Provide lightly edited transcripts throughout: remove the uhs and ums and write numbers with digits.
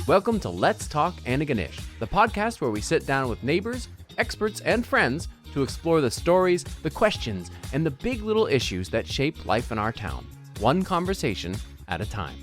Welcome to Let's Talk Antigonish, the podcast where we sit down with neighbors, experts, and friends to explore the stories, the questions, and the big little issues that shape life in our town, one conversation at a time.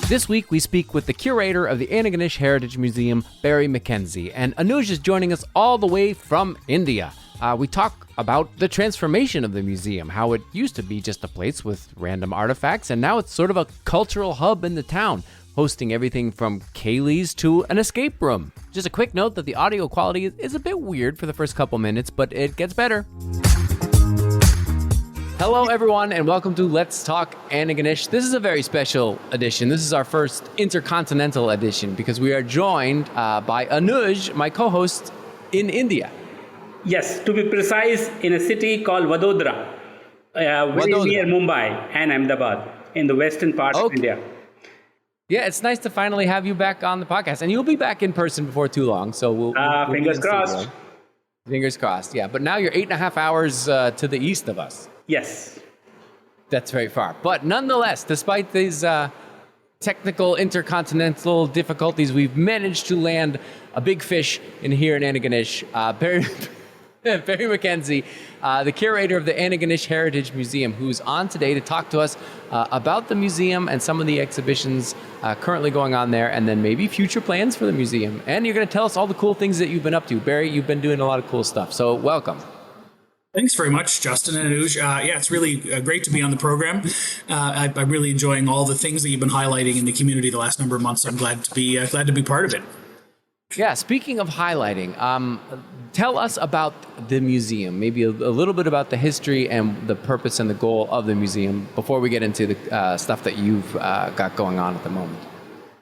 This week, we speak with the curator of the Antigonish Heritage Museum, Barry MacKenzie, and Anuj is joining us all the way from India. We talk about the transformation of the museum, how it used to be just a place with random artifacts, and now it's sort of a cultural hub in the town, hosting everything from ceilidhs to an escape room. Just a quick note that the audio quality is a bit weird for the first couple minutes, but it gets better. Hello, everyone, and welcome to Let's Talk Antigonish. This is a very special edition. This is our first intercontinental edition because we are joined by Anuj, my co-host in India. Yes, to be precise, in a city called Vadodara, very near Mumbai and Ahmedabad, in the western part of India. Yeah, it's nice to finally have you back on the podcast, and you'll be back in person before too long. So we'll fingers crossed. Fingers crossed. Yeah, but now you're 8.5 hours to the east of us. Yes. That's very far. But nonetheless, despite these technical intercontinental difficulties, we've managed to land a big fish here in Antigonish. Barry MacKenzie, the curator of the Antigonish Heritage Museum, who's on today to talk to us about the museum and some of the exhibitions currently going on there, and then maybe future plans for the museum. And you're going to tell us all the cool things that you've been up to. Barry, you've been doing a lot of cool stuff, so welcome. Thanks very much, Justin and Anuj. It's really great to be on the program. I'm really enjoying all the things that you've been highlighting in the community the last number of months. So I'm glad to be part of it. Yeah, speaking of highlighting, tell us about the museum, maybe a little bit about the history and the purpose and the goal of the museum before we get into the stuff that you've got going on at the moment.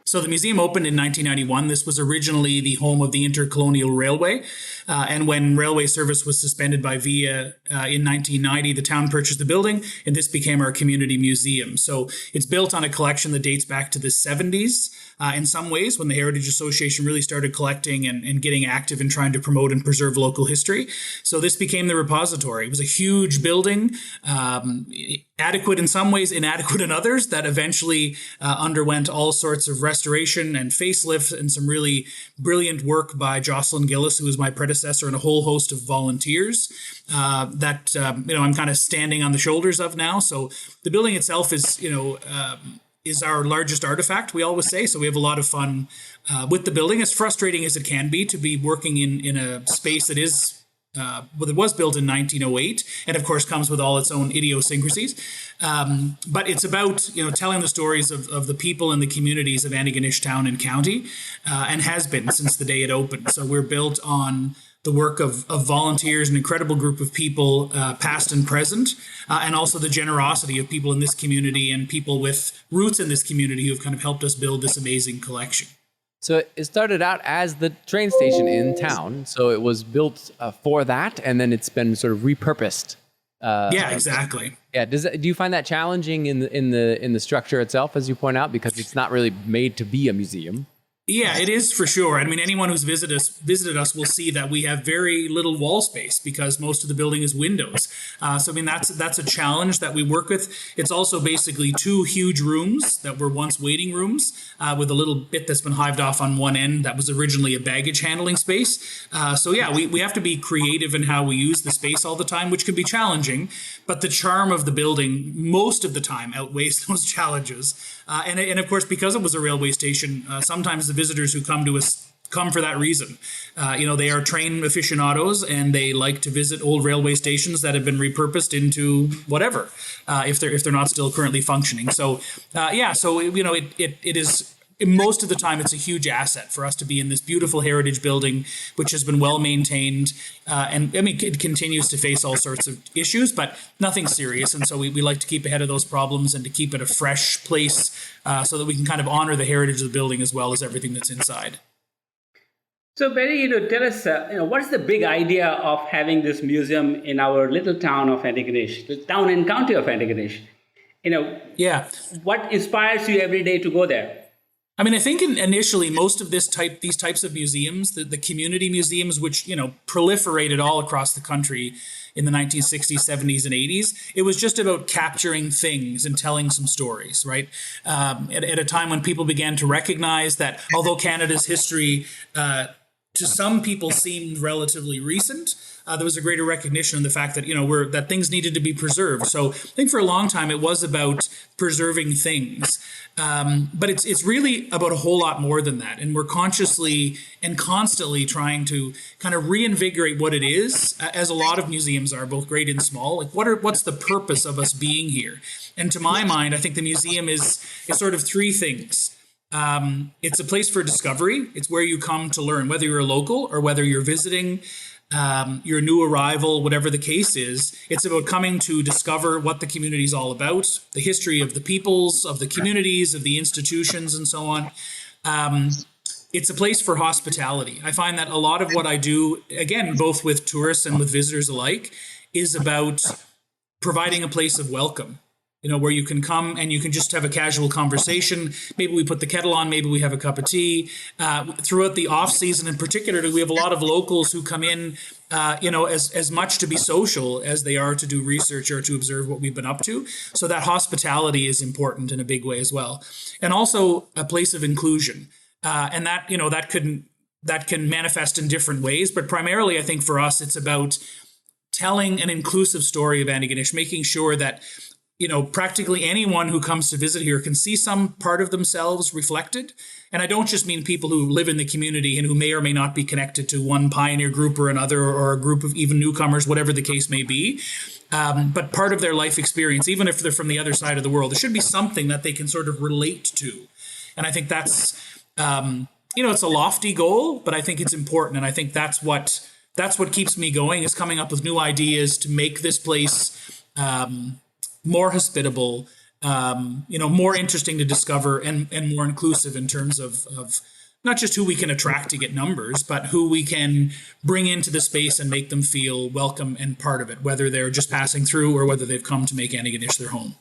So the museum opened in 1991. This was originally the home of the Intercolonial Railway. And when railway service was suspended by VIA in 1990, the town purchased the building, and this became our community museum. So it's built on a collection that dates back to the 70s. In some ways, when the Heritage Association really started collecting and getting active in trying to promote and preserve local history. So this became the repository. It was a huge building, adequate in some ways, inadequate in others, that eventually underwent all sorts of restoration and facelift and some really brilliant work by Jocelyn Gillis, who was my predecessor, and a whole host of volunteers that I'm kind of standing on the shoulders of now. So the building itself is our largest artifact, we always say. So we have a lot of fun with the building, as frustrating as it can be to be working in a space that is, it was built in 1908, and of course comes with all its own idiosyncrasies. But it's about, telling the stories of the people and the communities of Antigonish town and county, and has been since the day it opened. So we're built on the work of volunteers, an incredible group of people, past and present, and also the generosity of people in this community and people with roots in this community who have kind of helped us build this amazing collection. So it started out as the train station in town. So it was built for that, and then it's been sort of repurposed. Yeah, exactly. Yeah. Do you find that challenging in the structure itself, as you point out, because it's not really made to be a museum? Yeah, it is for sure. I mean, anyone who's visited us will see that we have very little wall space because most of the building is windows. So I mean, that's a challenge that we work with. It's also basically two huge rooms that were once waiting rooms with a little bit that's been hived off on one end that was originally a baggage handling space. So yeah, we have to be creative in how we use the space all the time, which can be challenging. But the charm of the building most of the time outweighs those challenges. And of course, because it was a railway station, sometimes the visitors who come to us come for that reason. They are train aficionados and they like to visit old railway stations that have been repurposed into whatever, if they're not still currently functioning. So it is. Most of the time, it's a huge asset for us to be in this beautiful heritage building, which has been well maintained. And I mean, it continues to face all sorts of issues, but nothing serious. And so we like to keep ahead of those problems and to keep it a fresh place so that we can kind of honor the heritage of the building as well as everything that's inside. So Barry, tell us, what's the big idea of having this museum in our little town of Antigonish, the town and county of Antigonish? Yeah. What inspires you every day to go there? I mean, I think initially most of these types of museums, the community museums, which, proliferated all across the country in the 1960s, 70s, and 80s, it was just about capturing things and telling some stories, right? At a time when people began to recognize that although Canada's history to some people seemed relatively recent, there was a greater recognition of the fact that that things needed to be preserved. So I think for a long time it was about preserving things, but it's really about a whole lot more than that. And we're consciously and constantly trying to kind of reinvigorate what it is, as a lot of museums are, both great and small. Like what's the purpose of us being here? And to my mind, I think the museum is sort of three things. It's a place for discovery. It's where you come to learn, whether you're a local or whether you're visiting, you're a new arrival, whatever the case is. It's about coming to discover what the community is all about, the history of the peoples, of the communities, of the institutions, and so on. It's a place for hospitality. I find that a lot of what I do, again, both with tourists and with visitors alike, is about providing a place of welcome. Where you can come and you can just have a casual conversation. Maybe we put the kettle on, maybe we have a cup of tea. Throughout the off season in particular, we have a lot of locals who come in, as much to be social as they are to do research or to observe what we've been up to. So that hospitality is important in a big way as well. And also a place of inclusion. And that can manifest in different ways. But primarily, I think for us, it's about telling an inclusive story of Antigonish, making sure that practically anyone who comes to visit here can see some part of themselves reflected. And I don't just mean people who live in the community and who may or may not be connected to one pioneer group or another, or a group of even newcomers, whatever the case may be. But part of their life experience, even if they're from the other side of the world, there should be something that they can sort of relate to. And I think that's, it's a lofty goal, but I think it's important. And I think that's what keeps me going, is coming up with new ideas to make this place more hospitable, more interesting to discover, and more inclusive in terms of not just who we can attract to get numbers, but who we can bring into the space and make them feel welcome and part of it, whether they're just passing through or whether they've come to make Antigonish their home.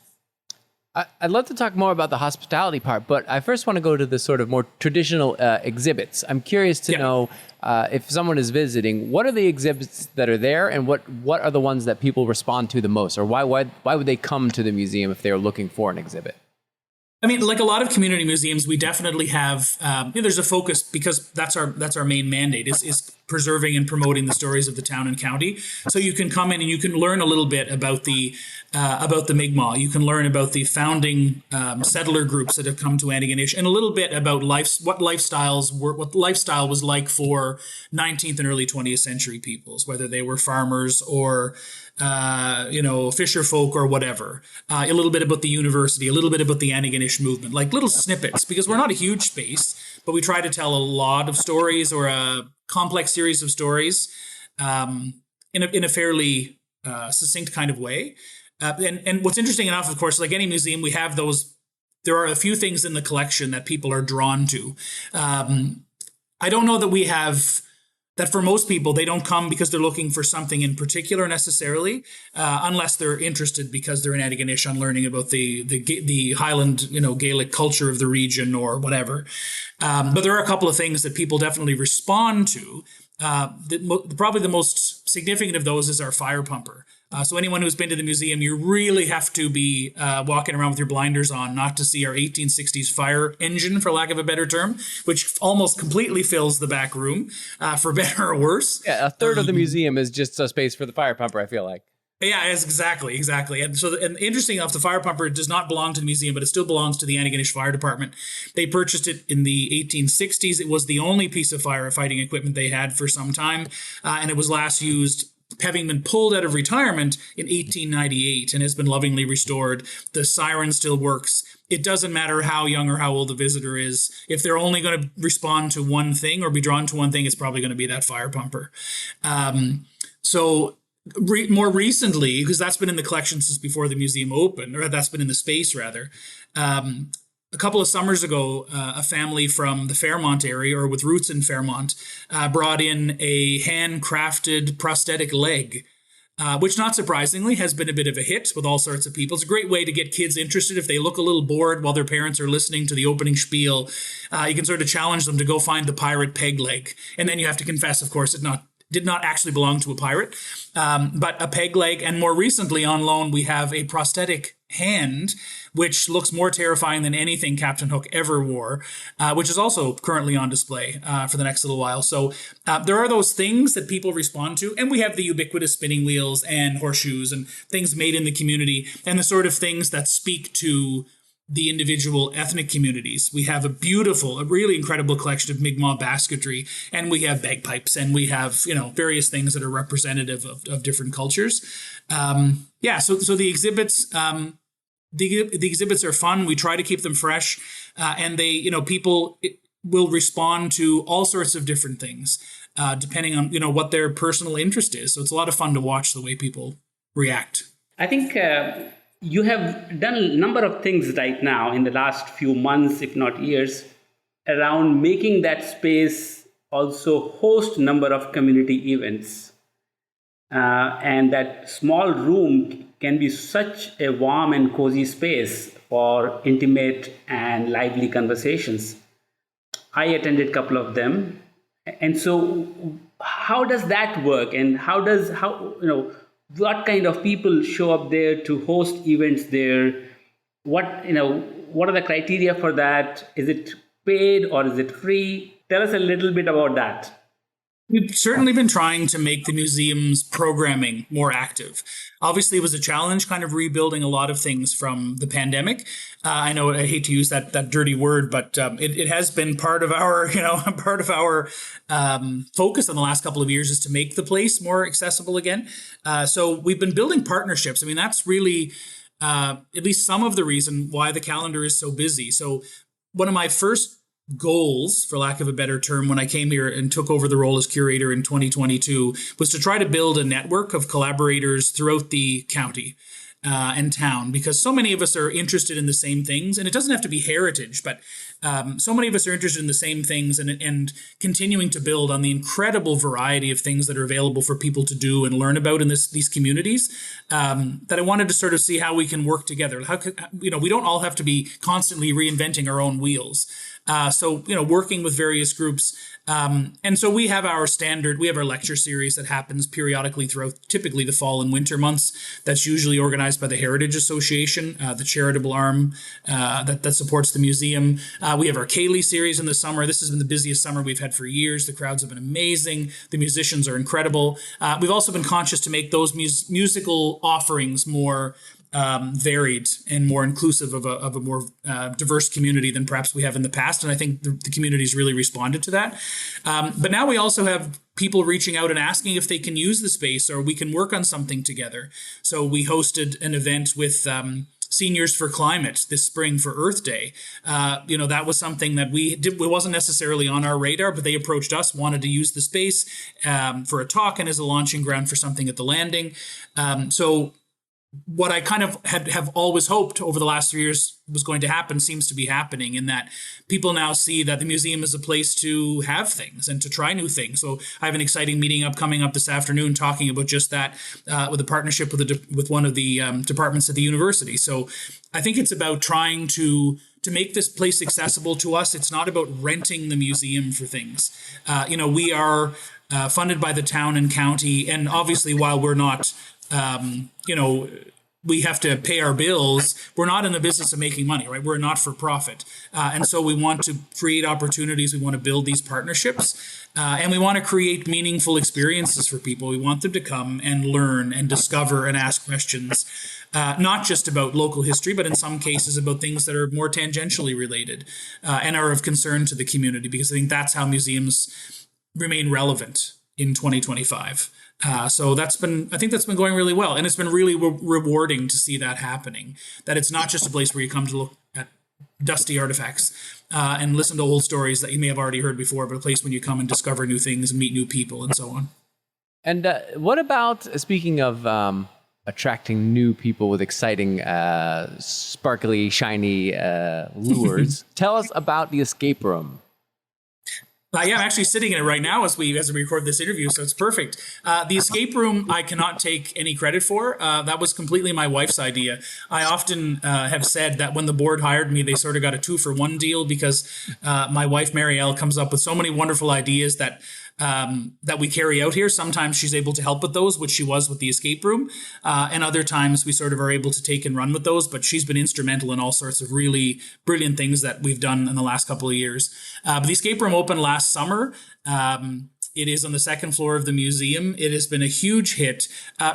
I'd love to talk more about the hospitality part, but I first want to go to the sort of more traditional exhibits. I'm curious to know if someone is visiting, what are the exhibits that are there, and what are the ones that people respond to the most, or why would they come to the museum if they're looking for an exhibit? I mean, like a lot of community museums, we definitely have, there's a focus, because that's our main mandate is preserving and promoting the stories of the town and county. So you can come in and you can learn a little bit about the Mi'kmaq. You can learn about the founding settler groups that have come to Antigonish, and a little bit about what lifestyle was like for 19th and early 20th century peoples, whether they were farmers or fisher folk or whatever. A little bit about the university, a little bit about the Antigonish movement, like little snippets, because we're not a huge space, but we try to tell a lot of stories, or a complex series of stories, in a fairly succinct kind of way. And what's interesting enough, of course, like any museum, we have those. There are a few things in the collection that people are drawn to. I don't know that we have. That for most people, they don't come because they're looking for something in particular necessarily, unless they're interested because they're in Antigonish on learning about the Highland, Gaelic culture of the region or whatever. But there are a couple of things that people definitely respond to. Probably the most significant of those is our fire pumper. So anyone who's been to the museum, you really have to be walking around with your blinders on not to see our 1860s fire engine, for lack of a better term, which almost completely fills the back room, for better or worse. Yeah, a third of the museum is just a space for the fire pumper, I feel like. Yeah, exactly. And so, and interesting enough, the fire pumper does not belong to the museum, but it still belongs to the Antigonish Fire Department. They purchased it in the 1860s. It was the only piece of firefighting equipment they had for some time, and it was last used, having been pulled out of retirement in 1898, and has been lovingly restored. The siren still works. It doesn't matter how young or how old the visitor is. If they're only going to respond to one thing or be drawn to one thing, it's probably going to be that fire pumper. More recently, because that's been in the collection since before the museum opened, or that's been in the space rather, a couple of summers ago, a family from the Fairmont area, or with roots in Fairmont, brought in a handcrafted prosthetic leg which not surprisingly has been a bit of a hit with all sorts of people. It's a great way to get kids interested. If they look a little bored while their parents are listening to the opening spiel, you can sort of challenge them to go find the pirate peg leg. And then you have to confess, of course, it did not actually belong to a pirate, but a peg leg. And more recently on loan, we have a prosthetic hand, which looks more terrifying than anything Captain Hook ever wore, which is also currently on display for the next little while. So there are those things that people respond to. And we have the ubiquitous spinning wheels and horseshoes and things made in the community and the sort of things that speak to the individual ethnic communities. We have a really incredible collection of Mi'kmaq basketry, and we have bagpipes, and we have, various things that are representative of different cultures. So the exhibits, the exhibits are fun. We try to keep them fresh, and people will respond to all sorts of different things, depending on, what their personal interest is. So it's a lot of fun to watch the way people react. I think you have done a number of things right now in the last few months, if not years, around making that space also host a number of community events. And that small room can be such a warm and cozy space for intimate and lively conversations. I attended a couple of them. And so how does that work? And what kind of people show up there to host events there? What are the criteria for that? Is it paid or is it free? Tell us a little bit about that. We've certainly been trying to make the museum's programming more active. Obviously, it was a challenge kind of rebuilding a lot of things from the pandemic. I know I hate to use that dirty word, but it has been part of our focus in the last couple of years is to make the place more accessible again. So we've been building partnerships. I mean, that's really at least some of the reason why the calendar is so busy. So one of my first goals, for lack of a better term, when I came here and took over the role as curator in 2022 was to try to build a network of collaborators throughout the county and town, because so many of us are interested in the same things, and it doesn't have to be heritage, but so many of us are interested in the same things and continuing to build on the incredible variety of things that are available for people to do and learn about in these communities, that I wanted to sort of see how we can work together. We don't all have to be constantly reinventing our own wheels. Working with various groups. And so we have our lecture series that happens periodically throughout typically the fall and winter months. That's usually organized by the Heritage Association, the charitable arm that supports the museum. We have our Kaylee series in the summer. This has been the busiest summer we've had for years. The crowds have been amazing. The musicians are incredible. We've also been conscious to make those musical offerings more varied and more inclusive of a more diverse community than perhaps we have in the past. And I think the community's really responded to that. But now we also have people reaching out and asking if they can use the space or we can work on something together. So we hosted an event with Seniors for Climate this spring for Earth Day. That was something that we did. It wasn't necessarily on our radar, but they approached us, wanted to use the space for a talk and as a launching ground for something at the landing. So what I kind of have always hoped over the last 3 years was going to happen seems to be happening, in that people now see that the museum is a place to have things and to try new things. So I have an exciting meeting coming up this afternoon talking about just that with a partnership with one of the departments at the university. So I think it's about trying to make this place accessible to us. It's not about renting the museum for things. We are funded by the town and county, and obviously while we're not we have to pay our bills. We're not in the business of making money, right? We're not for profit. And so we want to create opportunities. We want to build these partnerships and we want to create meaningful experiences for people. We want them to come and learn and discover and ask questions, not just about local history, but in some cases about things that are more tangentially related and are of concern to the community, because I think that's how museums remain relevant in 2025. So I think that's been going really well. And it's been really rewarding to see that happening, that it's not just a place where you come to look at dusty artifacts and listen to old stories that you may have already heard before, but a place when you come and discover new things and meet new people and so on. And what about, speaking of attracting new people with exciting, sparkly, shiny lures, tell us about the escape room. Yeah, I'm actually sitting in it right now as we record this interview, so it's perfect. The escape room I cannot take any credit for. That was completely my wife's idea. I often have said that when the board hired me, they sort of got a 2-for-1 deal because my wife Marielle comes up with so many wonderful ideas that we carry out here. Sometimes she's able to help with those, which she was with the escape room, and other times we sort of are able to take and run with those. But she's been instrumental in all sorts of really brilliant things that we've done in the last couple of years. But the escape room opened last summer. It is on the second floor of the museum. It has been a huge hit,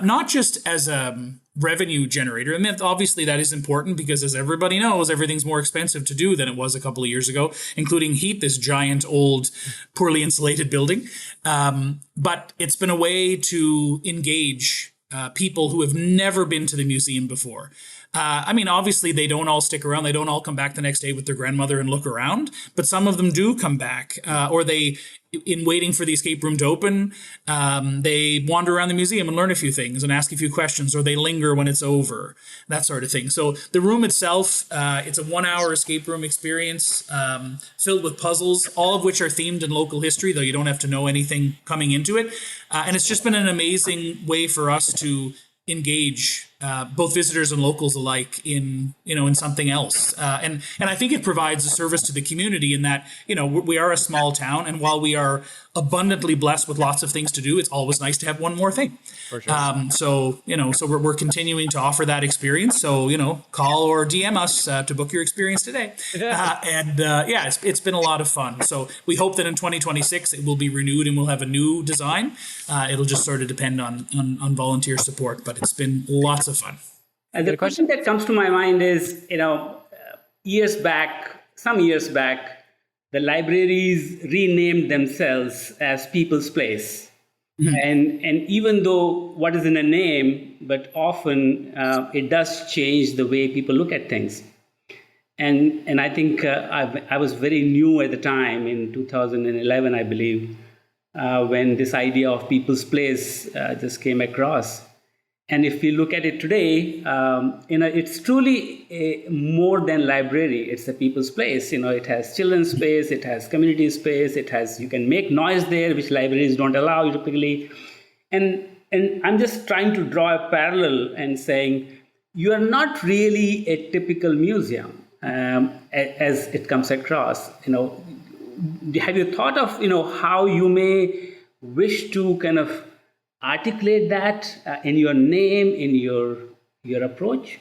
not just as a revenue generator. I mean, obviously that is important because, as everybody knows, everything's more expensive to do than it was a couple of years ago, including heat this giant, old, poorly insulated building. But it's been a way to engage people who have never been to the museum before. I mean, obviously, they don't all stick around. They don't all come back the next day with their grandmother and look around. But some of them do come back, or they, in waiting for the escape room to open, they wander around the museum and learn a few things and ask a few questions, or they linger when it's over, that sort of thing. So the room itself, it's a 1-hour escape room experience filled with puzzles, all of which are themed in local history, though you don't have to know anything coming into it. And it's just been an amazing way for us to engage both visitors and locals alike in something else, and I think it provides a service to the community in that we are a small town, and while we are abundantly blessed with lots of things to do, it's always nice to have one more thing. For sure. So we're continuing to offer that experience. So call or DM us to book your experience today. It's been a lot of fun. So we hope that in 2026 it will be renewed and we'll have a new design. It'll just sort of depend on volunteer support, but it's been lots of fun. And the question that comes to my mind is, some years back, the libraries renamed themselves as People's Place. Mm-hmm. And even though what is in a name, but often it does change the way people look at things. And I think I was very new at the time, in 2011, I believe, when this idea of People's Place just came across. And if we look at it today, it's truly more than library. It's a people's place. It has children's space, it has community space, you can make noise there, which libraries don't allow typically. And I'm just trying to draw a parallel and saying, you are not really a typical museum as it comes across. Have you thought of how you may wish to kind of articulate that in your name, in your approach?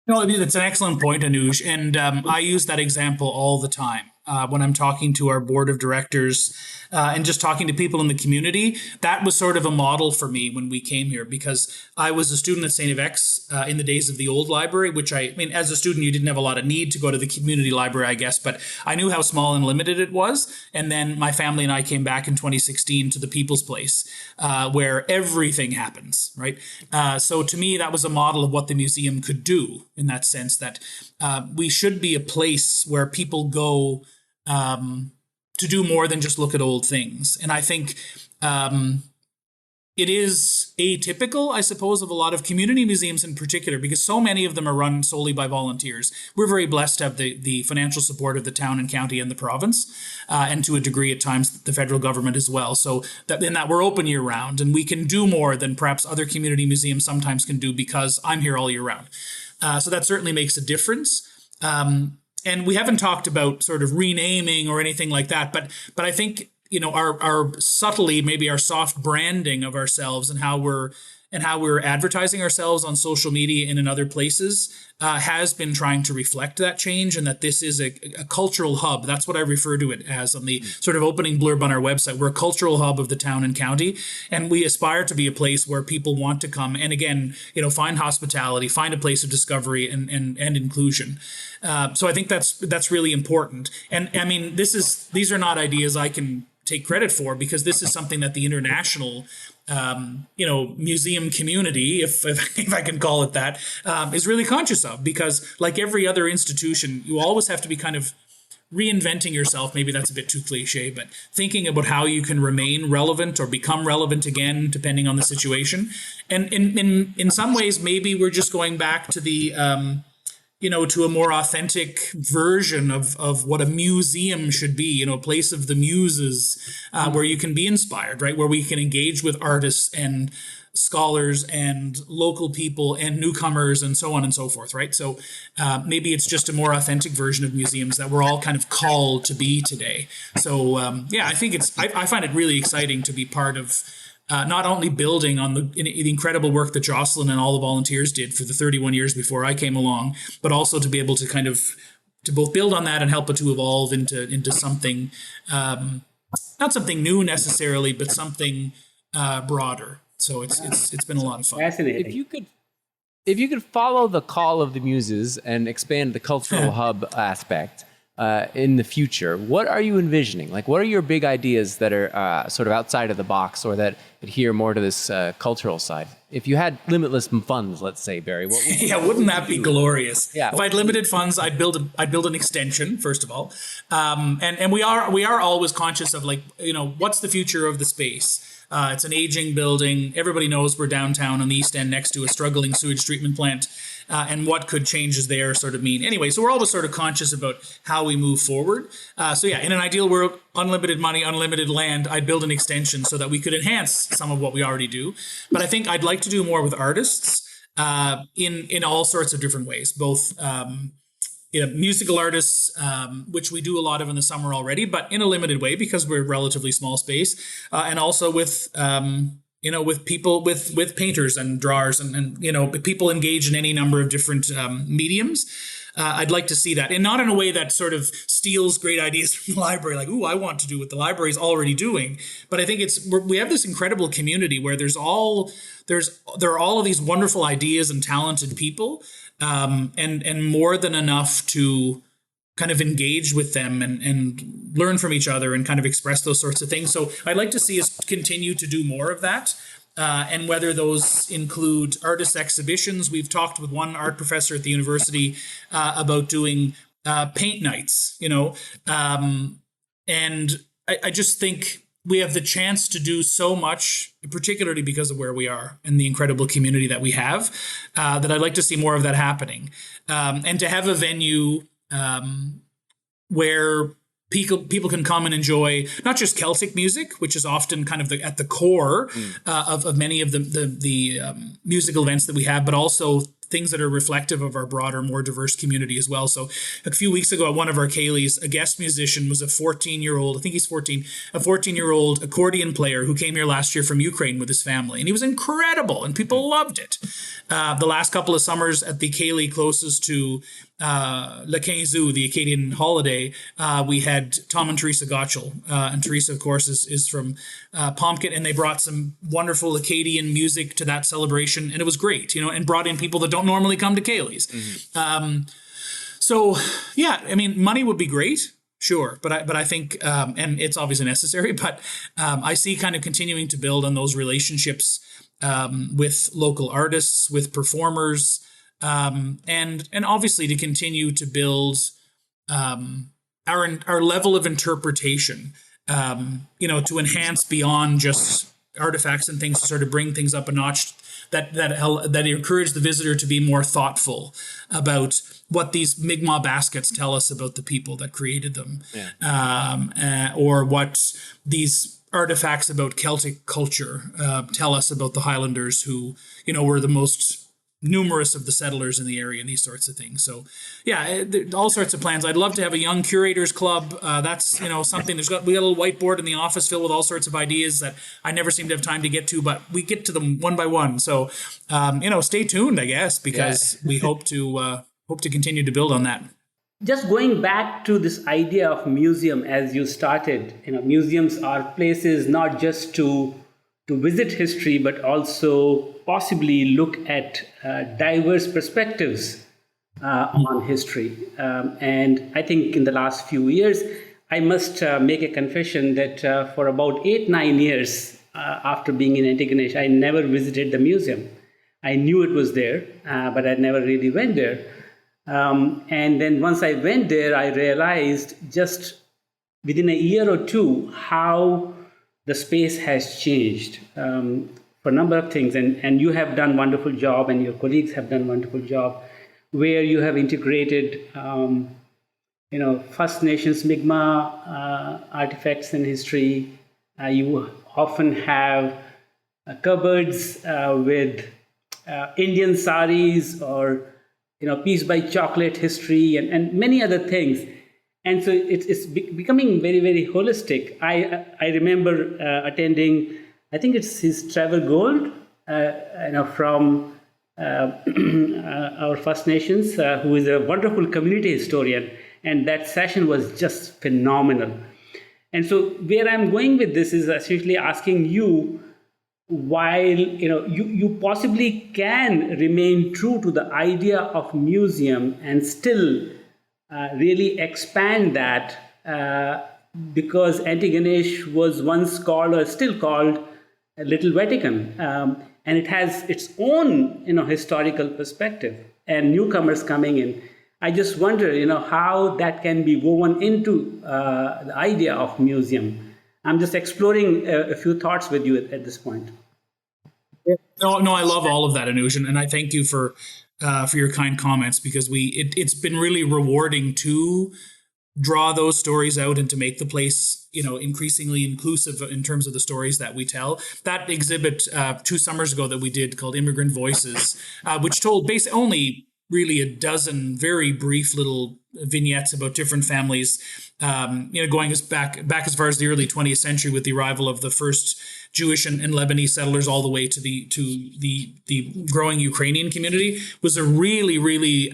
No, it's an excellent point, Anuj. And I use that example all the time when I'm talking to our board of directors and just talking to people in the community. That was sort of a model for me when we came here, because I was a student at St. Yves in the days of the old library, which I mean, as a student, you didn't have a lot of need to go to the community library, I guess, but I knew how small and limited it was. And then my family and I came back in 2016 to the People's Place, where everything happens, right? So to me, that was a model of what the museum could do, in that sense that we should be a place where people go to do more than just look at old things. And I think it is atypical, I suppose, of a lot of community museums in particular, because so many of them are run solely by volunteers. We're very blessed to have the financial support of the town and county and the province, and to a degree at times the federal government as well. So that we're open year round, and we can do more than perhaps other community museums sometimes can do because I'm here all year round. So that certainly makes a difference. And we haven't talked about sort of renaming or anything like that, but I think our subtly, maybe our soft branding of ourselves and how we're advertising ourselves on social media and in other places has been trying to reflect that change, and that this is a cultural hub. That's what I refer to it as on the sort of opening blurb on our website. We're a cultural hub of the town and county, and we aspire to be a place where people want to come and, again, find hospitality, find a place of discovery and inclusion. So I think that's really important. And I mean, these are not ideas I can take credit for, because this is something that the international museum community, if I can call it that, is really conscious of, because like every other institution, you always have to be kind of reinventing yourself. Maybe that's a bit too cliche, but thinking about how you can remain relevant or become relevant again, depending on the situation. And in some ways, maybe we're just going back to the to a more authentic version of what a museum should be, a place of the muses, where you can be inspired, right? Where we can engage with artists and scholars and local people and newcomers and so on and so forth, right? So maybe it's just a more authentic version of museums that we're all kind of called to be today. So I think I find it really exciting to be part of not only building on the incredible work that Jocelyn and all the volunteers did for the 31 years before I came along, but also to be able to to both build on that and help it to evolve into something, not something new necessarily, but something broader. So it's been a lot of fun. Fascinating. If you could follow the call of the muses and expand the cultural hub aspect in the future, what are you envisioning? Like, what are your big ideas that are sort of outside of the box or that adhere more to this cultural side? If you had limitless funds, let's say, Barry, what would you wouldn't that be glorious? Yeah. If I had limited funds, I'd build an extension, first of all. And we are always conscious of, like, what's the future of the space? It's an aging building. Everybody knows we're downtown on the East End next to a struggling sewage treatment plant. And what could changes there sort of mean. Anyway, so we're always sort of conscious about how we move forward. In an ideal world, unlimited money, unlimited land, I'd build an extension so that we could enhance some of what we already do. But I think I'd like to do more with artists in all sorts of different ways, both musical artists, which we do a lot of in the summer already, but in a limited way because we're a relatively small space, and also with with people, with painters and drawers and people engaged in any number of different mediums. I'd like to see that, and not in a way that sort of steals great ideas from the library, like, ooh, I want to do what the library is already doing. But I think we have this incredible community where there are all of these wonderful ideas and talented people, and more than enough to kind of engage with them and learn from each other and kind of express those sorts of things. So I'd like to see us continue to do more of that. And whether those include artist exhibitions. We've talked with one art professor at the university about doing paint nights, and I just think we have the chance to do so much, particularly because of where we are and the incredible community that we have, that I'd like to see more of that happening. And to have a venue where people can come and enjoy not just Celtic music, which is often kind of at the core of many of the musical events that we have, but also things that are reflective of our broader, more diverse community as well. So a few weeks ago at one of our Ceilidhs, a guest musician was a 14-year-old, I think he's 14, a 14-year-old accordion player who came here last year from Ukraine with his family. And he was incredible and people loved it. The last couple of summers at the Ceilidh closest to Le Quinzou, the Acadian holiday, we had Tom and Teresa Gotchel. And Teresa, of course, is from Pomkit, and they brought some wonderful Acadian music to that celebration. And it was great, and brought in people that don't normally come to Ceilidhs. Mm-hmm. Money would be great. Sure. But I think, and it's obviously necessary, but I see kind of continuing to build on those relationships with local artists, with performers, and obviously to continue to build our level of interpretation, to enhance beyond just artifacts and things, to sort of bring things up a notch that encourage the visitor to be more thoughtful about what these Mi'kmaq baskets tell us about the people that created them, or what these artifacts about Celtic culture tell us about the Highlanders who, were the most numerous of the settlers in the area and these sorts of things. So all sorts of plans. I'd love to have a young curators club. That's, something we got a little whiteboard in the office filled with all sorts of ideas that I never seem to have time to get to, but we get to them one by one. So, stay tuned, I guess, because we hope to continue to build on that. Just going back to this idea of museum as you started, museums are places not just to visit history, but also possibly look at diverse perspectives on history. And I think in the last few years, I must make a confession that for about 8-9 years after being in Antigonish, I never visited the museum. I knew it was there, but I never really went there. And then once I went there, I realized just within a year or two how the space has changed for a number of things. And you have done a wonderful job, and your colleagues have done a wonderful job. where you have integrated, First Nations Mi'kmaq artifacts and history. You often have cupboards with Indian saris or piece by chocolate history and many other things. And so it's becoming very, very holistic. I remember attending, I think it's his Trevor Gold, from our First Nations, who is a wonderful community historian. And that session was just phenomenal. And so where I'm going with this is essentially asking you, while you possibly can remain true to the idea of museum and still really expand that, because Antigonish was once called, or still called, a Little Vatican, and it has its own historical perspective and newcomers coming in. I just wonder how that can be woven into the idea of museum. I'm just exploring a few thoughts with you at this point. No, I love all of that, Anuj, and I thank you for your kind comments, because it's been really rewarding to draw those stories out and to make the place increasingly inclusive in terms of the stories that we tell. That exhibit 2 summers ago that we did, called Immigrant Voices, which told basically only really a dozen very brief little vignettes about different families, going back as far as the early 20th century with the arrival of the first Jewish and Lebanese settlers, all the way to the growing Ukrainian community, was a really, really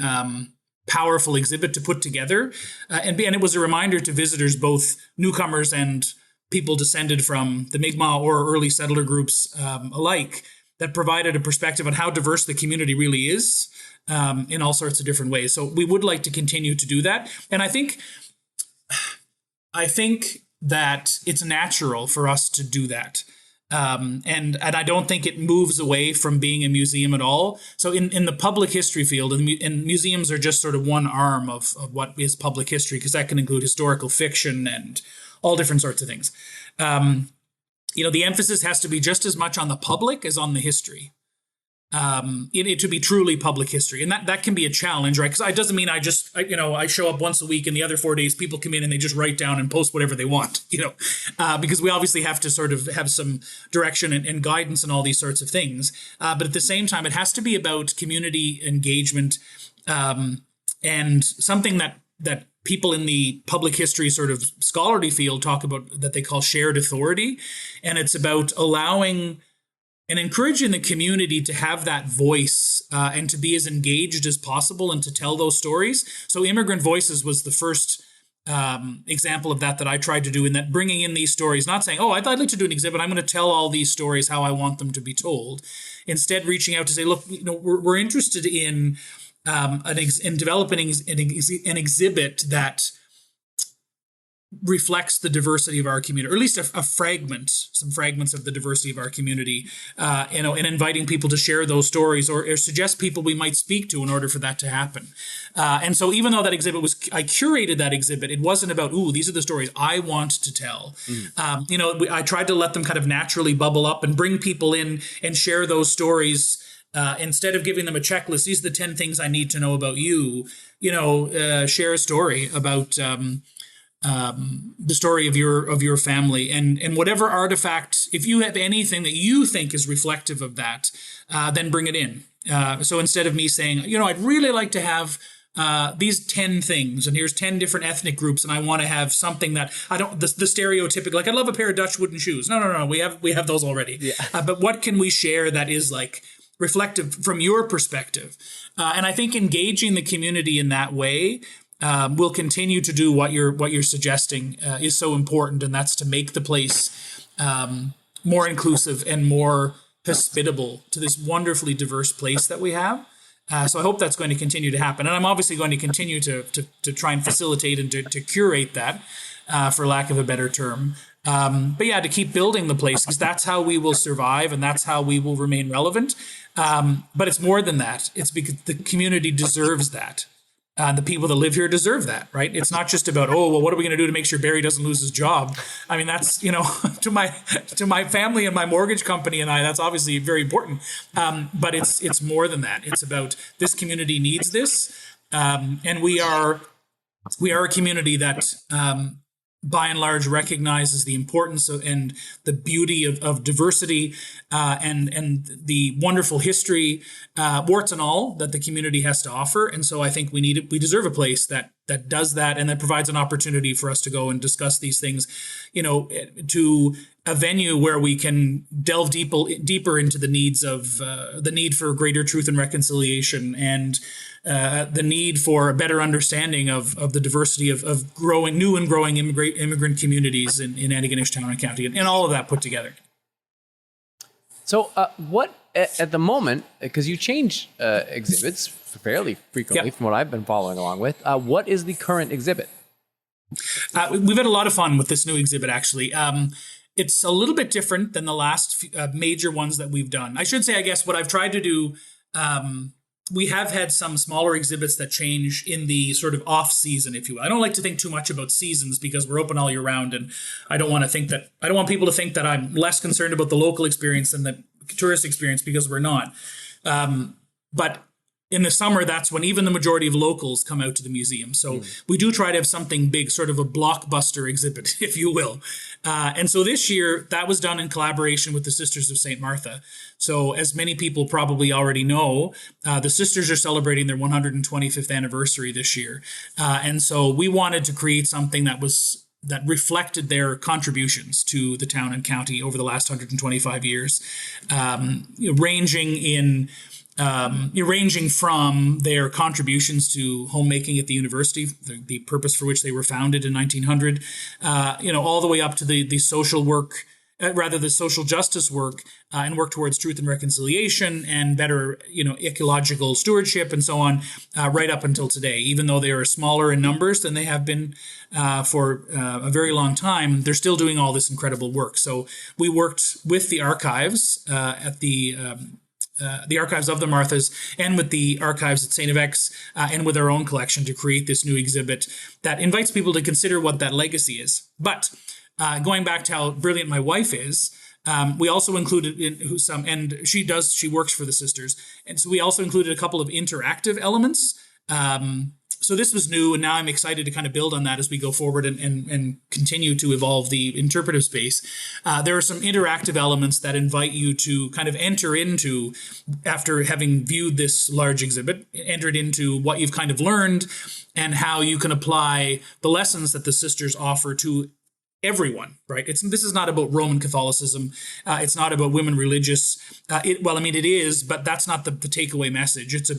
powerful exhibit to put together, and it was a reminder to visitors, both newcomers and people descended from the Mi'kmaq or early settler groups alike, that provided a perspective on how diverse the community really is. In all sorts of different ways. So we would like to continue to do that. And I think that it's natural for us to do that. And I don't think it moves away from being a museum at all. So in the public history field, and museums are just sort of one arm of what is public history, because that can include historical fiction and all different sorts of things. The emphasis has to be just as much on the public as on the history. It to be truly public history, and that can be a challenge, right? Because it doesn't mean I show up once a week, and the other 4 days people come in and they just write down and post whatever they want, because we obviously have to sort of have some direction and guidance and all these sorts of things. But at the same time, it has to be about community engagement, and something that people in the public history sort of scholarly field talk about, that they call shared authority, and it's about allowing and encouraging the community to have that voice and to be as engaged as possible and to tell those stories. So Immigrant Voices was the first example of that I tried to do, in that bringing in these stories, not saying, I'd like to do an exhibit, I'm going to tell all these stories how I want them to be told. Instead, reaching out to say, look, we're interested in developing an exhibit that reflects the diversity of our community, or at least some fragments of the diversity of our community, and inviting people to share those stories or suggest people we might speak to in order for that to happen. And so even though that exhibit I curated that exhibit, it wasn't about, these are the stories I want to tell. I tried to let them kind of naturally bubble up and bring people in and share those stories. Instead of giving them a checklist, these are the 10 things I need to know about you, share a story about the story of your family, and whatever artifact, if you have anything that you think is reflective of that, then bring it in. So instead of me saying, I'd really like to have these 10 things, and here's 10 different ethnic groups, and I want to have something that the stereotypical, like, I love a pair of Dutch wooden shoes. No, we have those already. Yeah. But what can we share that is like reflective from your perspective? And I think engaging the community in that way will continue to do what you're suggesting is so important, and that's to make the place more inclusive and more hospitable to this wonderfully diverse place that we have. So I hope that's going to continue to happen, and I'm obviously going to continue to try and facilitate and to curate that, for lack of a better term. But yeah, to keep building the place, because that's how we will survive and that's how we will remain relevant. But it's more than that. It's because the community deserves that. the people that live here deserve that, right? It's not just about, oh, well, what are we going to do to make sure Barry doesn't lose his job? I mean, that's, to my family and my mortgage company and I, that's obviously very important. But it's more than that. It's about this community needs this. And we are a community that, by and large, recognizes the importance of, and the beauty of diversity and the wonderful history, warts and all, that the community has to offer. And so I think we deserve a place that does that, and that provides an opportunity for us to go and discuss these things, to a venue where we can delve deeper into the needs of the need for greater truth and reconciliation, and the need for a better understanding of the diversity of growing immigrant communities in Antigonish Town and County, and all of that put together. So what, at the moment, because you change exhibits fairly frequently from what I've been following along with, what is the current exhibit? We've had a lot of fun with this new exhibit, actually. It's a little bit different than the last major ones that we've done. I should say, I guess, what I've tried to do, we have had some smaller exhibits that change in the sort of off season, if you will. I don't like to think too much about seasons because we're open all year round, and I don't want people to think that I'm less concerned about the local experience than the tourist experience, because we're not. But in the summer, that's when even the majority of locals come out to the museum. So we do try to have something big, sort of a blockbuster exhibit, if you will. And so this year, that was done in collaboration with the Sisters of St. Martha. So as many people probably already know, the Sisters are celebrating their 125th anniversary this year. And so we wanted to create something that reflected their contributions to the town and county over the last 125 years, ranging from their contributions to homemaking at the university, the purpose for which they were founded in 1900, all the way up to the social work, the social justice work, and work towards truth and reconciliation and better, ecological stewardship and so on, right up until today. Even though they are smaller in numbers than they have been for a very long time, they're still doing all this incredible work. So we worked with the archives at the Archives of the Marthas, and with the archives at St. X, and with our own collection to create this new exhibit that invites people to consider what that legacy is. But going back to how brilliant my wife is, we also included and she works for the Sisters. And so we also included a couple of interactive elements. So this was new, and now I'm excited to kind of build on that as we go forward and continue to evolve the interpretive space. There are some interactive elements that invite you to kind of enter into, after having viewed this large exhibit, entered into what you've kind of learned and how you can apply the lessons that the Sisters offer to everyone, right? This is not about Roman Catholicism. It's not about women religious. It is, but that's not the takeaway message. It's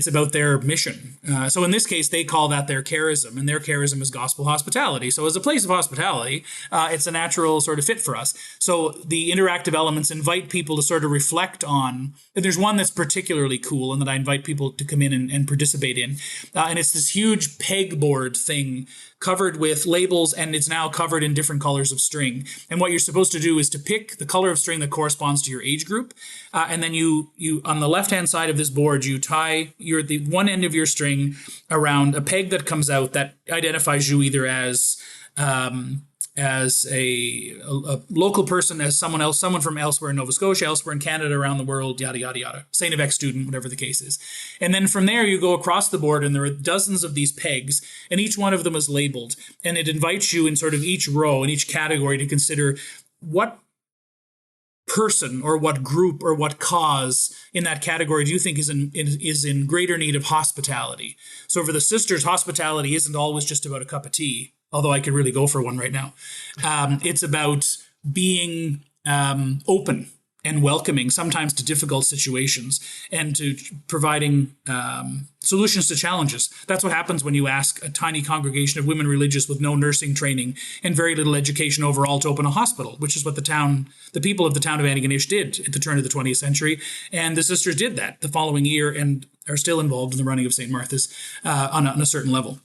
about their mission. So in this case, they call that their charism, and their charism is gospel hospitality. So as a place of hospitality, it's a natural sort of fit for us. So the interactive elements invite people to sort of reflect on, and there's one that's particularly cool and that I invite people to come in and participate in. And it's this huge pegboard thing covered with labels, and it's now covered in different colors of string. And what you're supposed to do is to pick the color of string that corresponds to your age group. And then you on the left-hand side of this board, you tie the one end of your string around a peg that comes out that identifies you either as a local person, as someone else, someone from elsewhere in Nova Scotia, elsewhere in Canada, around the world, yada, yada, yada, St. X student, whatever the case is. And then from there, you go across the board, and there are dozens of these pegs, and each one of them is labeled. And it invites you in sort of each row, in each category, to consider what person or what group or what cause in that category do you think is in greater need of hospitality. So for the Sisters, hospitality isn't always just about a cup of tea, although I could really go for one right now. It's about being open and welcoming, sometimes to difficult situations, and to providing solutions to challenges. That's what happens when you ask a tiny congregation of women religious with no nursing training and very little education overall to open a hospital, which is what the people of the town of Antigonish did at the turn of the 20th century. And the Sisters did that the following year and are still involved in the running of St. Martha's on a certain level.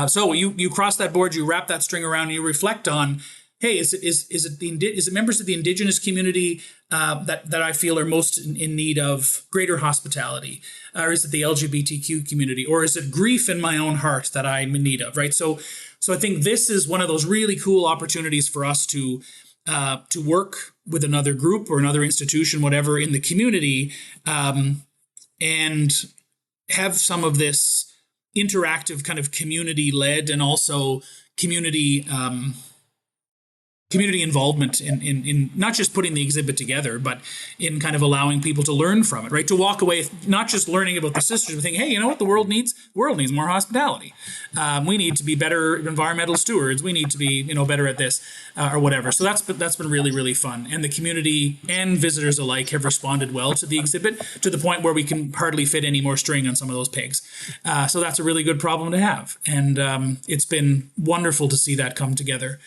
So you cross that board, you wrap that string around, and you reflect on hey, is it members of the Indigenous community that I feel are most in need of greater hospitality, or is it the LGBTQ community, or is it grief in my own heart that I'm in need of, right? So I think this is one of those really cool opportunities for us to work with another group or another institution, whatever, in the community, and have some of this interactive kind of community-led and also community involvement in not just putting the exhibit together, but in kind of allowing people to learn from it, right? To walk away, not just learning about the sisters, but thinking, hey, you know what the world needs? The world needs more hospitality. We need to be better environmental stewards. We need to be, better at this or whatever. So that's been really, really fun. And the community and visitors alike have responded well to the exhibit, to the point where we can hardly fit any more string on some of those pegs. So that's a really good problem to have. And it's been wonderful to see that come together.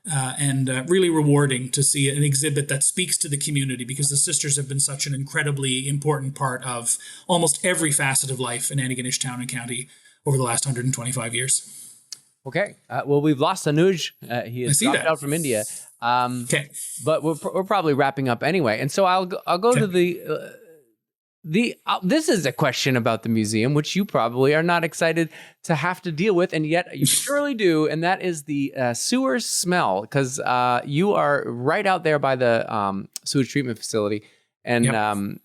And really rewarding to see an exhibit that speaks to the community, because the sisters have been such an incredibly important part of almost every facet of life in Antigonish Town and County over the last 125 years. Okay. Well, we've lost Anuj. He has dropped out from India. Okay. But we're probably wrapping up anyway. And so I'll go to the this is a question about the museum, which you probably are not excited to have to deal with, and yet you surely do, and that is the sewer smell, because you are right out there by the sewage treatment facility, and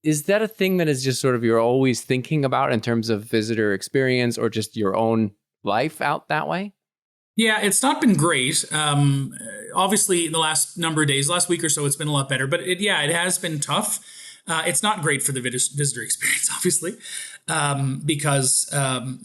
is that a thing that is just sort of you're always thinking about in terms of visitor experience or just your own life out that way? Yeah, it's not been great. Obviously, in the last number of days, last week or so, it's been a lot better, but it has been tough. It's not great for the visitor experience, obviously, because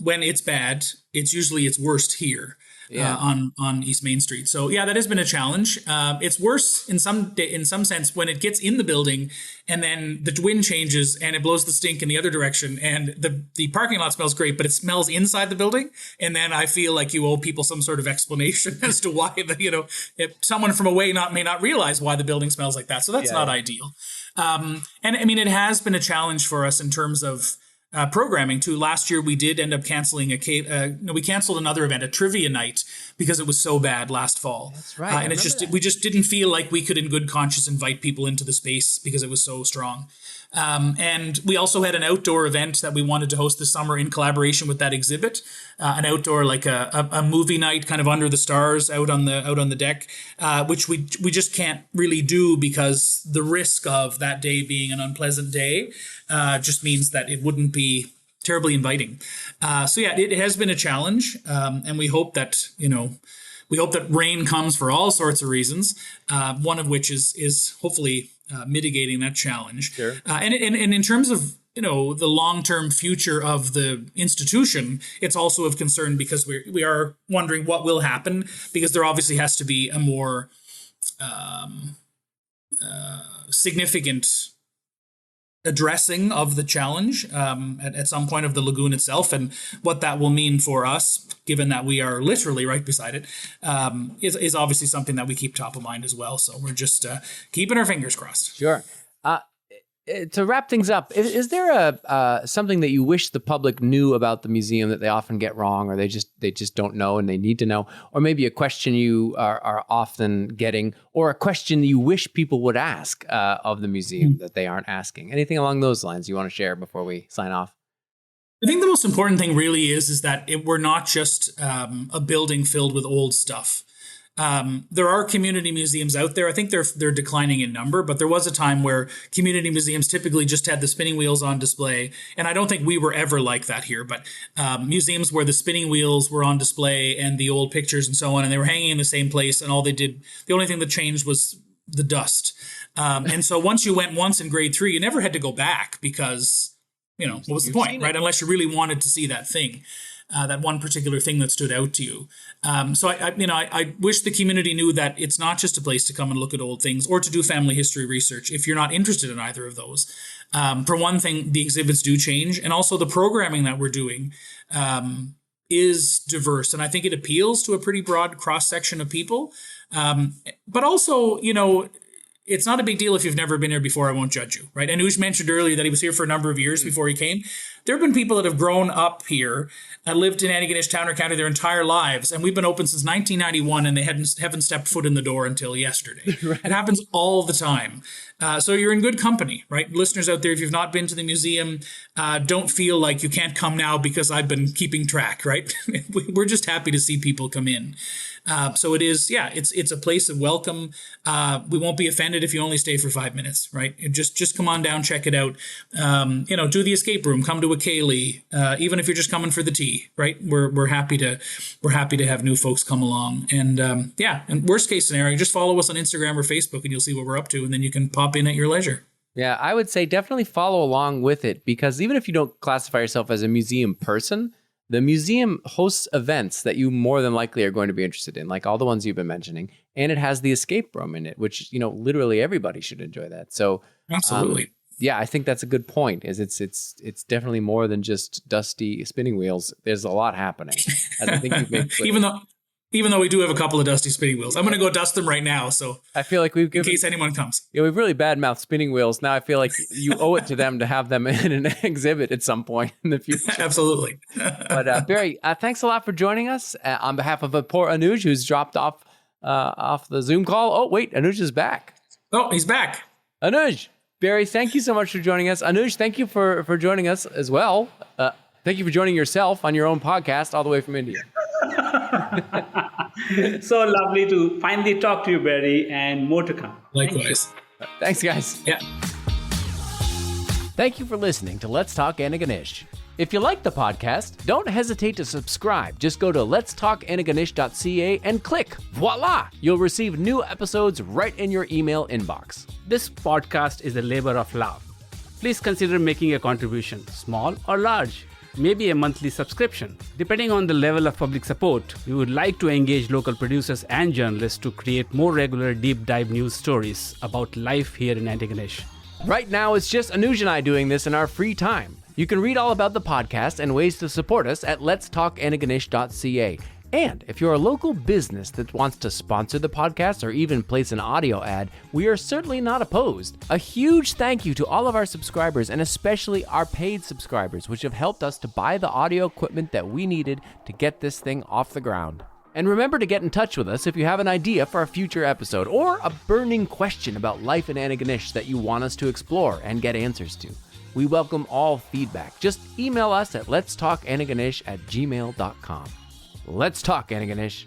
when it's bad, it's usually its worst here on East Main Street. So yeah, that has been a challenge. It's worse in some sense when it gets in the building and then the wind changes and it blows the stink in the other direction, and the parking lot smells great, but it smells inside the building. And then I feel like you owe people some sort of explanation as to why if someone from away may not realize why the building smells like that. So that's not ideal. And I mean, it has been a challenge for us in terms of programming too. Last year, we did end up canceling we canceled another event, a trivia night, because it was so bad last fall. That's right. And we just didn't feel like we could in good conscience invite people into the space because it was so strong. And we also had an outdoor event that we wanted to host this summer in collaboration with that exhibit, an outdoor, like a movie night kind of under the stars out on the deck, which we just can't really do because the risk of that day being an unpleasant day just means that it wouldn't be terribly inviting. So yeah, it has been a challenge, and we hope that rain comes for all sorts of reasons, one of which is hopefully mitigating that challenge. Sure. And in terms of the long-term future of the institution, it's also of concern because we are wondering what will happen, because there obviously has to be a more significant addressing of the challenge at some point of the lagoon itself, and what that will mean for us, given that we are literally right beside it, is obviously something that we keep top of mind as well. So we're just keeping our fingers crossed. Sure. To wrap things up, is there something that you wish the public knew about the museum that they often get wrong, or they just don't know and they need to know, or maybe a question you are often getting, or a question you wish people would ask of the museum that they aren't asking? Anything along those lines you want to share before we sign off? I think the most important thing really is that we're not just a building filled with old stuff. There are community museums out there. I think they're declining in number, but there was a time where community museums typically just had the spinning wheels on display. And I don't think we were ever like that here, but museums where the spinning wheels were on display and the old pictures and so on, and they were hanging in the same place, and the only thing that changed was the dust. And so once you went once in grade 3, you never had to go back because, what was the point, right? Unless you really wanted to see that thing. That one particular thing that stood out to you. So I wish the community knew that it's not just a place to come and look at old things or to do family history research if you're not interested in either of those. For one thing, the exhibits do change, and also the programming that we're doing is diverse, and I think it appeals to a pretty broad cross-section of people. But also, it's not a big deal if you've never been here before. I won't judge you, right? Anuj mentioned earlier that he was here for a number of years before he came. There have been people that have grown up here and lived in Antigonish Town or County their entire lives, and we've been open since 1991, and they haven't stepped foot in the door until yesterday. Right. It happens all the time. So you're in good company, right? Listeners out there, if you've not been to the museum, don't feel like you can't come now because I've been keeping track, right? We're just happy to see people come in. So it is, it's a place of welcome. We won't be offended if you only stay for 5 minutes, right? Just come on down, check it out. Do the escape room, come to a ceilidh, even if you're just coming for the tea, right? We're happy to have new folks come along. And and worst case scenario, just follow us on Instagram or Facebook and you'll see what we're up to, and then you can pop in at your leisure. Yeah, I would say definitely follow along with it, because even if you don't classify yourself as a museum person, the museum hosts events that you more than likely are going to be interested in, like all the ones you've been mentioning. And it has the escape room in it, which, literally everybody should enjoy that. So absolutely. I think that's a good point. Is it's definitely more than just dusty spinning wheels. There's a lot happening. As I think you've made clear. Even though we do have a couple of dusty spinning wheels. I'm going to go dust them right now. So I feel like in case anyone comes. Yeah, we've really badmouthed spinning wheels. Now I feel like you owe it to them to have them in an exhibit at some point in the future. Absolutely. But Barry, thanks a lot for joining us. On behalf of poor Anuj, who's dropped off the Zoom call. Oh, wait, Anuj is back. Oh, he's back. Anuj, Barry, thank you so much for joining us. Anuj, thank you for joining us as well. Thank you for joining yourself on your own podcast all the way from India. So lovely to finally talk to you, Barry, and more to come. Likewise. Thanks, guys. Yeah. Thank you for listening to Let's Talk Antigonish. If you like the podcast, don't hesitate to subscribe. Just go to letstalkantigonish.ca and click. Voila! You'll receive new episodes right in your email inbox. This podcast is a labor of love. Please consider making a contribution, small or large. Maybe a monthly subscription. Depending on the level of public support, we would like to engage local producers and journalists to create more regular deep dive news stories about life here in Antigonish. Right now, it's just Anuj and I doing this in our free time. You can read all about the podcast and ways to support us at letstalkantigonish.ca. And if you're a local business that wants to sponsor the podcast or even place an audio ad, we are certainly not opposed. A huge thank you to all of our subscribers, and especially our paid subscribers, which have helped us to buy the audio equipment that we needed to get this thing off the ground. And remember to get in touch with us if you have an idea for a future episode or a burning question about life in Antigonish that you want us to explore and get answers to. We welcome all feedback. Just email us at letstalkantigonish@gmail.com. Let's talk, Antigonish.